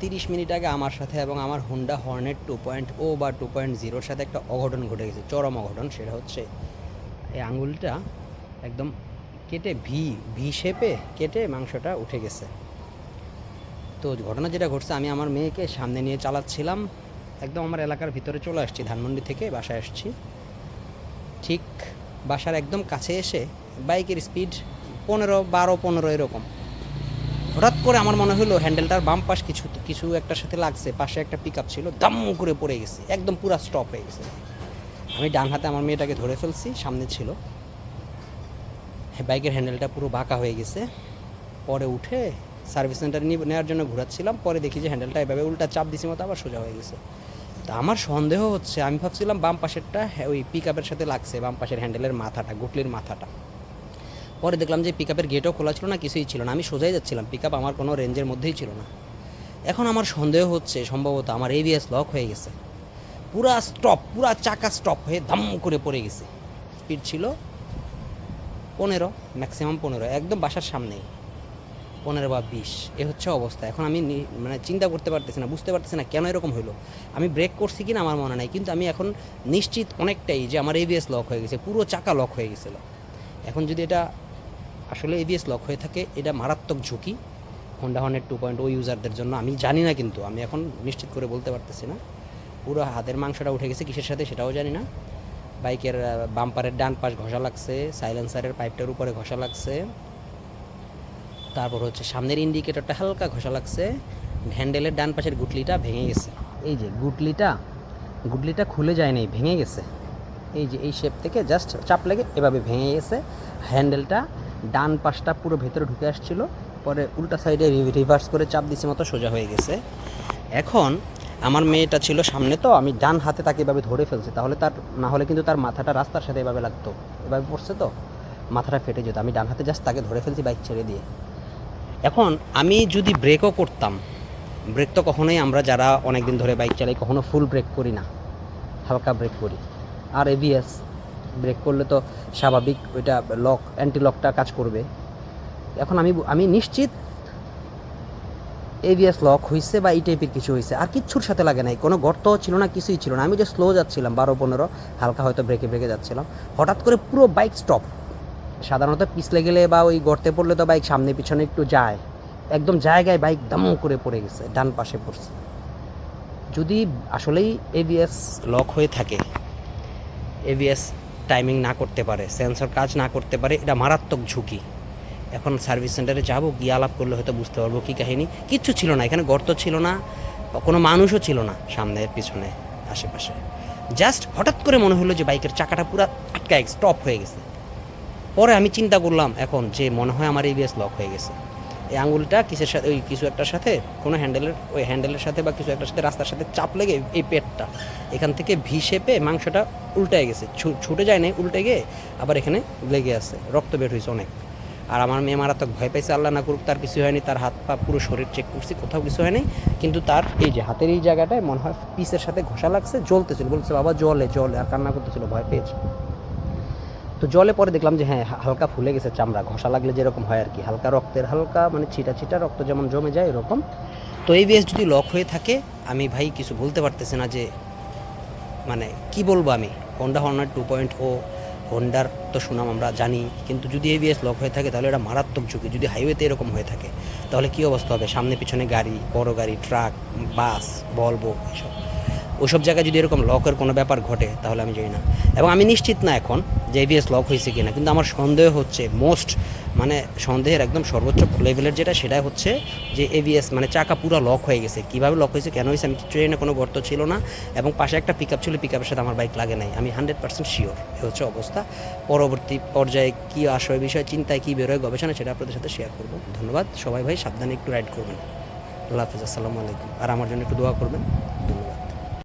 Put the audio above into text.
30 minute আগে আমার সাথে এবং আমার হোন্ডা হর্নেট 2.0 বা 2.0 সাথে একটা অঘটন ঘটে গেছে, চরম অঘটন। সেটা হচ্ছে এই আঙুলটা একদম কেটে ভি ভি শেপে কেটে মাংসটা উঠে গেছে। তো ঘটনা যেটা ঘটছে, আমি আমার মেয়েকে সামনে নিয়ে চালাচ্ছিলাম, একদম আমার এলাকার ভিতরে চলে আসছি, ধানমন্ডি থেকে বাসায় আসছি। ঠিক বাসার একদম কাছে এসে বাইকের স্পিড 15-12-15 এরকম, হঠাৎ করে আমার মনে হলো হ্যান্ডেলটার বাম পাশ কিছু কিছু একটার সাথে লাগছে, পাশে একটা পিক আপ ছিল, দাম করে পড়ে গেছে, একদম পুরা স্টপ হয়ে গেছে। আমি ডান হাতে আমার মেয়েটাকে ধরে ফেলছি, সামনে ছিল, বাইকের হ্যান্ডেলটা পুরো বাঁকা হয়ে গেছে। পরে উঠে সার্ভিস সেন্টারে নেওয়ার জন্য ঘোরাচ্ছিলাম, পরে দেখি যে হ্যান্ডেলটা এভাবে উল্টা চাপ দিছি মতো আবার সোজা হয়ে গেছে। তা আমার সন্দেহ হচ্ছে, আমি ভাবছিলাম বাম পাশেরটা ওই পিক আপের সাথে লাগছে, বাম পাশের হ্যান্ডেলের মাথাটা, গুটলির মাথাটা। পরে দেখলাম যে পিক আপের গেটও খোলা ছিল না, কিছুই ছিল না, আমি সোজাই যাচ্ছিলাম, পিক আপ আমার কোনো রেঞ্জের মধ্যেই ছিল না। এখন আমার সন্দেহ হচ্ছে সম্ভবত আমার এবিএস লক হয়ে গেছে, পুরা স্টপ, পুরা চাকা স্টপ হয়ে দাম করে পড়ে গেছে। স্পিড ছিল 15, ম্যাক্সিমাম 15, একদম বাসার সামনেই 15 বা 20, এ হচ্ছে অবস্থা। এখন আমি মানে চিন্তা করতে পারতেছি না, বুঝতে পারতেছি না কেন এরকম হলো। আমি ব্রেক করছি কি না আমার মনে নাই, কিন্তু আমি এখন নিশ্চিত অনেকটাই যে আমার এবিএস লক হয়ে গেছে, পুরো চাকা লক হয়ে গেছিলো। এখন যদি এটা আসলে এবিএস লক হয়ে থাকে, এটা মারাত্মক ঝুঁকি হোন্ডা হর্নেট 2.0 ইউজারদের জন্য। আমি জানি না, কিন্তু আমি এখন নিশ্চিত করে বলতে পারতেছি না। পুরো হাতের মাংসটা উঠে গেছে, কিসের সাথে সেটাও জানি না। বাইকের বাম্পারের ডান পাশ ঘষা লাগছে, সাইলেন্সারের পাইপটার উপরে ঘষা লাগছে, তারপর হচ্ছে সামনের ইন্ডিকেটরটা হালকা ঘষা লাগছে, হ্যান্ডেলের ডান পাশের গুটলিটা ভেঙে গেছে। এই যে গুটলিটা খুলে যায় নাই, ভেঙে গেছে। এই যে এই শেপ থেকে জাস্ট চাপ লেগে এভাবে ভেঙে গেছে। হ্যান্ডেলটা ডান পাশটা পুরো ভেতরে ঢুকে আসছিল, পরে উল্টা সাইডে রিভার্স করে চাপ দিছে মতো সোজা হয়ে গেছে। এখন আমার মেয়েটা ছিল সামনে, তো আমি ডান হাতে তাকে এভাবে ধরে ফেলছি, তাহলে তার না হলে কিন্তু তার মাথাটা রাস্তার সাথে এভাবে লাগতো, এভাবে পড়ছে তো মাথাটা ফেটে যেত। আমি ডান হাতে জাস্ট তাকে ধরে ফেলছি বাইক ছেড়ে দিয়ে। এখন আমি যদি ব্রেকও করতাম, ব্রেক তো কখনোই আমরা যারা অনেক দিন ধরে বাইক চালাই কখনো ফুল ব্রেক করি না, হালকা ব্রেক করি। আর এবিএস ব্রেক করলে তো স্বাভাবিক ওইটা লক, অ্যান্টি লকটা কাজ করবে। এখন আমি নিশ্চিত এবিএস লক হয়েছে বা এই টাইপের কিছু হয়েছে, আর কিচ্ছুর সাথে লাগে নাই, কোনো গর্ত ছিল না, কিছুই ছিল না। আমি যে স্লো যাচ্ছিলাম 12-15, হালকা হয়তো ব্রেকে যাচ্ছিলাম, হঠাৎ করে পুরো বাইক স্টপ। সাধারণত পিছলে গেলে বা ওই গর্তে পড়লে তো বাইক সামনে পিছনে একটু যায়, একদম জায়গায় বাইক দাম করে পড়ে গেছে, ডান পাশে পড়ছে। যদি আসলেই এবিএস লক হয়ে থাকে, এবিএস টাইমিং না করতে পারে, সেন্সর কাজ না করতে পারে, এটা মারাত্মক ঝুঁকি। এখন সার্ভিস সেন্টারে যাবো, গিয়ে আলাপ করলে হয়তো বুঝতে পারবো কী কাহিনি। কিচ্ছু ছিল না, এখানে গর্ত ছিল না, কোনো মানুষও ছিল না সামনে পিছনে আশেপাশে। জাস্ট হঠাৎ করে মনে হলো যে বাইকের চাকাটা পুরো আটকায় স্টপ হয়ে গেছে। পরে আমি চিন্তা করলাম এখন যে মনে হয় আমার এবিএস লক হয়ে গেছে। এই আঙুলটা কিসের সাথে, ওই কিছু একটার সাথে, কোনো হ্যান্ডেলের সাথে বা কিছু একটার সাথে রাস্তার সাথে চাপ লেগে এই পেটটা এখান থেকে ভি শেপে মাংসটা উল্টে গেছে, ছুটে যায় না, উল্টে গিয়ে আবার এখানে লেগে আছে, রক্ত বের হয়েছে অনেক। আর আমার মেয়ে মারাত্মক ভয় পাইছে, আল্লাহ না করুক তার কিছু হয়নি, তার হাত পা পুরো শরীর চেক করছি, কোথাও কিছু হয়নি, কিন্তু তার এই যে হাতের এই জায়গাটায় মনে হয় পিসের সাথে ঘষা লাগছে, জ্বলতেছিল, বলছে বাবা জলে, আর কান্না করতেছিল, ভয় পেয়েছে। তো জলে পরে দেখলাম যে হ্যাঁ হালকা ফুলে গেছে চামড়া, ঘষা লাগলে যেরকম হয় আর কি, হালকা রক্তের, হালকা মানে ছিটা রক্ত যেমন জমে যায় এরকম। তো এবিএস যদি লক হয়ে থাকে, আমি ভাই কিছু বলতে পারতেছি না, যে মানে কি বলবো আমি। হোন্ডা হর্নেট 2.0, হোন্ডার তো সুনাম আমরা জানি, কিন্তু যদি এবিএস লক হয়ে থাকে তাহলে এটা মারাত্মক ঝুঁকি। যদি হাইওয়েতে এরকম হয়ে থাকে তাহলে কী অবস্থা হবে, সামনে পিছনে গাড়ি, বড় গাড়ি, ট্রাক, বাস, ভলভো, এসব ওইসব জায়গায় যদি এরকম লকের কোনো ব্যাপার ঘটে তাহলে আমি জানি না। এবং আমি নিশ্চিত না এখন যে এবিএস লক হয়েছে কিনা, কিন্তু আমার সন্দেহ হচ্ছে, মানে সন্দেহের একদম সর্বোচ্চ লেভেলের যেটা, সেটা হচ্ছে যে এবিএস মানে চাকা পুরো লক হয়ে গেছে। কীভাবে লক হয়েছে, কেন হয়েছে, আমি কিছু জানি না, কোনো গর্ত ছিল না, এবং পাশে একটা পিক আপ ছিল, পিক আপের সাথে আমার বাইক লাগে নাই, আমি 100% শিওর। এ হচ্ছে অবস্থা। পরবর্তী পর্যায়ে কী আসবে বিষয়, চিন্তায় কী বেরোয়, গবেষণা, সেটা আপনাদের সাথে শেয়ার করবো। ধন্যবাদ সবাই, ভাই সাবধানে একটু রাইড করবেন। আল্লাহ হাফিজ, আসসালামু আলাইকুম। আর আমার জন্য একটু দোয়া করবেন।